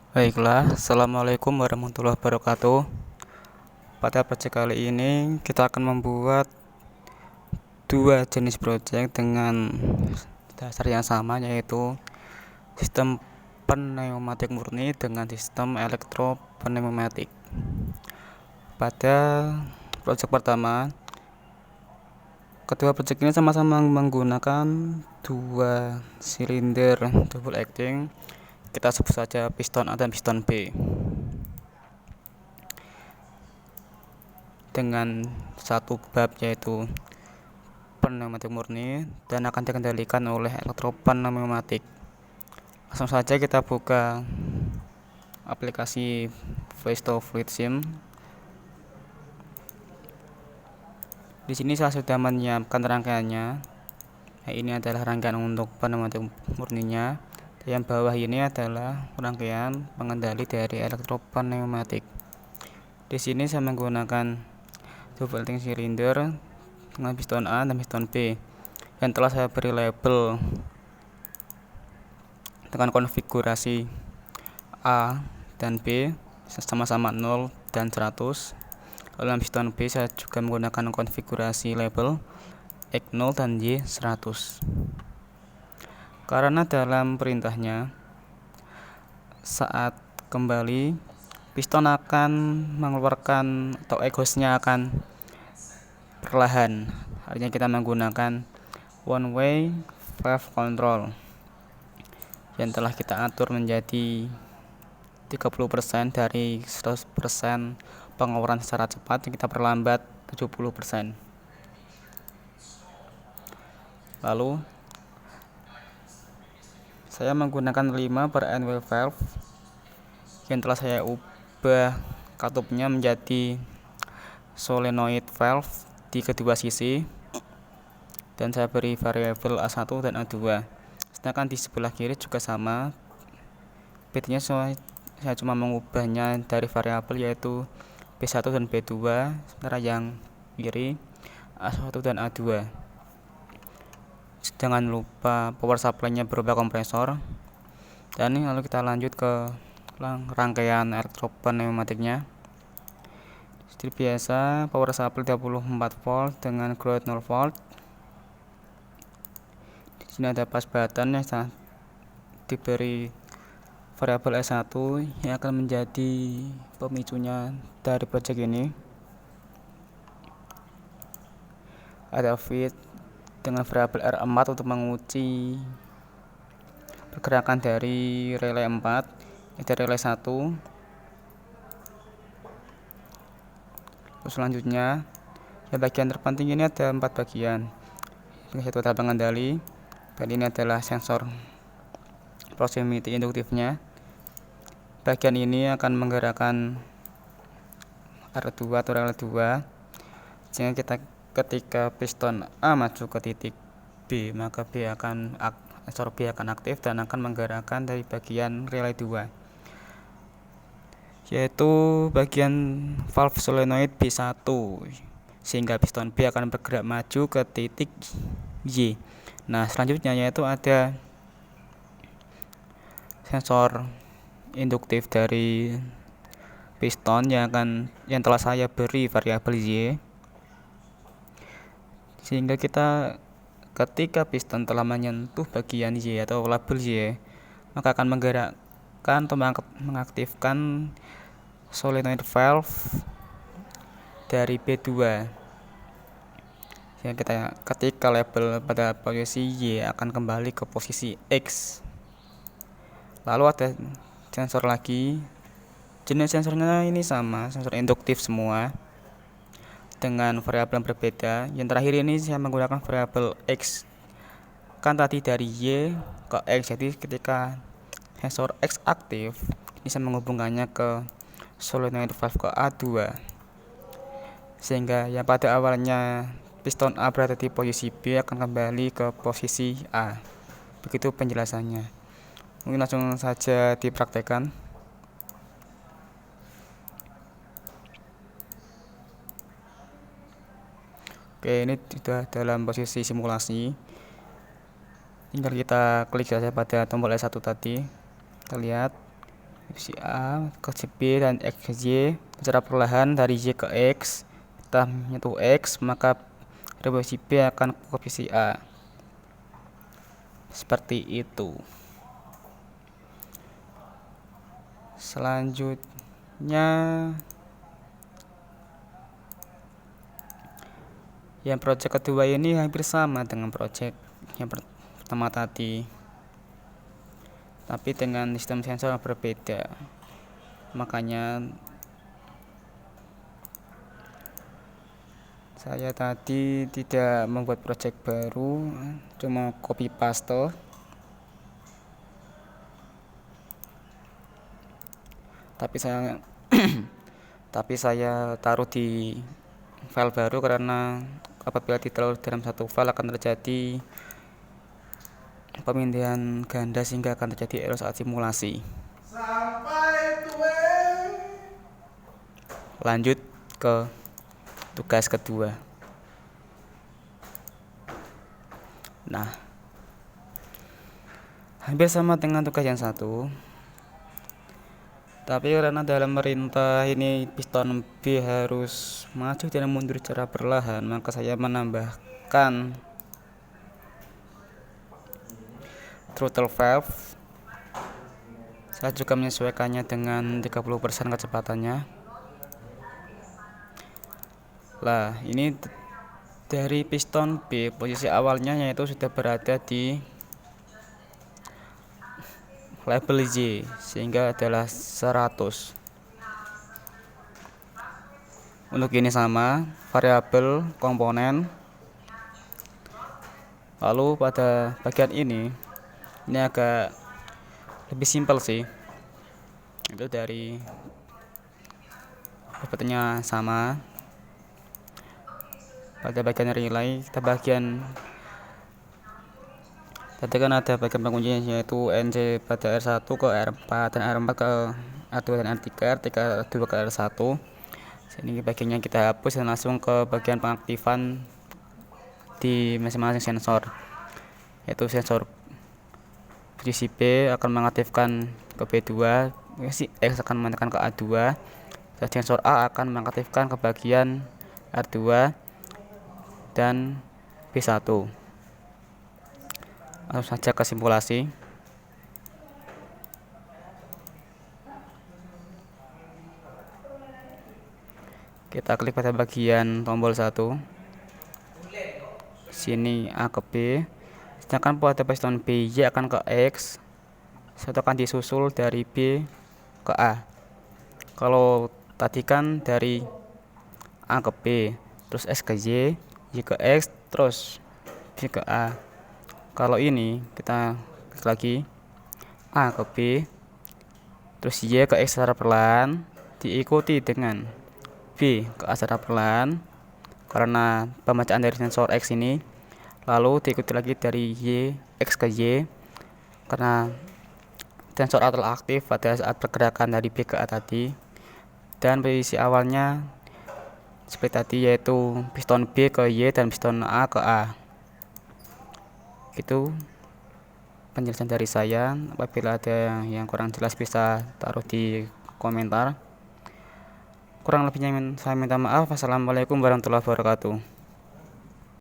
Baiklah, Assalamualaikum warahmatullahi wabarakatuh. Pada project kali ini kita akan membuat dua jenis project dengan dasar yang sama, yaitu sistem pneumatik murni dengan sistem elektropneumatik. Pada project pertama, kedua project ini sama-sama menggunakan dua silinder double acting. Kita sebut saja piston A dan piston B. Dengan satu bab, yaitu pneumatik murni, dan akan dikendalikan oleh elektropneumatik. Langsung saja kita buka aplikasi Faisto Fluid Sim. Di sini saya sudah menyiapkan rangkaiannya. Nah, ini adalah rangkaian untuk pneumatik murninya. Yang bawah ini adalah rangkaian pengendali dari elektropneumatik. Di sini saya menggunakan double acting silinder dengan piston A dan piston B yang telah saya beri label dengan konfigurasi A dan B sama-sama 0 dan 100. Lalu dalam piston B saya juga menggunakan konfigurasi label X0 dan Y100. Karena dalam perintahnya saat kembali piston akan mengeluarkan atau exhaustnya akan perlahan. Artinya kita menggunakan one way valve control yang telah kita atur menjadi 30% dari 100% pengeluaran secara cepat, yang kita perlambat 70%. Lalu saya menggunakan 5 per end valve yang telah saya ubah katupnya menjadi solenoid valve di kedua sisi, dan saya beri variabel A1 dan A2. Sedangkan di sebelah kiri juga sama, bedanya saya cuma mengubahnya dari variabel, yaitu B1 dan B2, sementara yang kiri A1 dan A2. Jangan lupa power supply-nya berupa kompresor. Dan ini lalu kita lanjut ke rangkaian elektropneumatiknya. Seperti biasa, power supply 24 volt dengan ground 0 volt. Di sini ada pas button yang diberi variabel S1 yang akan menjadi pemicunya dari project ini. Ada feed dengan variabel R4 untuk menguji pergerakan dari relay 4, dari relay 1. Terus selanjutnya, yang bagian terpenting ini ada 4 bagian. Yang satu adalah pengendali, dan ini adalah sensor proximity induktifnya. Bagian ini akan menggerakkan R2 atau relay 2, sehingga ketika piston A maju ke titik B, maka sensor B akan aktif dan akan menggerakkan dari bagian relay 2, yaitu bagian valve solenoid B1, sehingga piston B akan bergerak maju ke titik Y. Nah, selanjutnya yaitu ada sensor induktif dari piston yang telah saya beri variabel Y, sehingga ketika piston telah menyentuh bagian Y atau label Y, maka akan menggerakkan atau mengaktifkan solenoid valve dari B2. Sehingga ketika label pada posisi Y akan kembali ke posisi X. Lalu ada sensor lagi, jenis sensornya ini sama, sensor induktif semua dengan variabel yang berbeda. Yang terakhir ini saya menggunakan variabel X, kan tadi dari Y ke X, jadi ketika sensor X aktif, ini saya menghubungkannya ke solenoid valve ke A2, sehingga yang pada awalnya piston A berada di posisi B akan kembali ke posisi A. Begitu penjelasannya. Mungkin langsung saja dipraktekkan. Oke, ini sudah dalam posisi simulasi. Tinggal kita klik saja pada tombol S1 tadi. Kita lihat posisi A ke B dan X ke Y secara perlahan dari Y ke X. Kita menyentuh X, maka dari posisi B akan ke posisi A. Seperti itu. Selanjutnya yang project kedua ini hampir sama dengan project yang pertama tadi, tapi dengan sistem sensor yang berbeda. Makanya saya tadi tidak membuat project baru, cuma copy paste. Tapi saya taruh di file baru karena apabila ditaruh dalam satu file akan terjadi pemindahan ganda sehingga akan terjadi error saat simulasi. Lanjut ke tugas kedua. Nah, hampir sama dengan tugas yang satu, tapi karena dalam merintah ini piston B harus maju dan mundur secara perlahan, maka saya menambahkan throttle valve. Saya juga menyesuaikannya dengan 30% kecepatannya. Lah, ini dari piston B posisi awalnya yaitu sudah berada di label Y sehingga adalah 100. Untuk ini sama variabel komponen. Lalu pada bagian ini agak lebih simpel sih. Itu dari bobotnya sama. Pada bagian relay tadi kan ada bagian penguncinya yaitu NC pada R1 ke R4 dan R4 ke R2 dan R3, R3 R2 ke R1. Ini bagiannya kita hapus dan langsung ke bagian pengaktifan di masing-masing sensor, yaitu sensor posisi B akan mengaktifkan ke B2, posisi X akan menekan ke A2, dan sensor A akan mengaktifkan ke bagian R2 dan B1. Langsung saja ke simulasi. Kita klik pada bagian tombol 1. Sini A ke B. Sedangkan pada piston B Y akan ke X. Satu akan disusul dari B ke A. Kalau tadi kan dari A ke B, terus X ke Y, Y ke X, terus B ke A. Kalau ini kita klik lagi A ke B, terus Y ke X secara perlahan, diikuti dengan B ke A secara perlahan karena pembacaan dari sensor X ini, lalu diikuti lagi dari Y X ke Y karena sensor A telah aktif pada saat pergerakan dari B ke A tadi, dan posisi awalnya seperti tadi yaitu piston B ke Y dan piston A ke A. Itu penjelasan dari saya. Apabila ada yang kurang jelas bisa taruh di komentar. Kurang lebihnya saya minta maaf. Wassalamualaikum warahmatullahi wabarakatuh.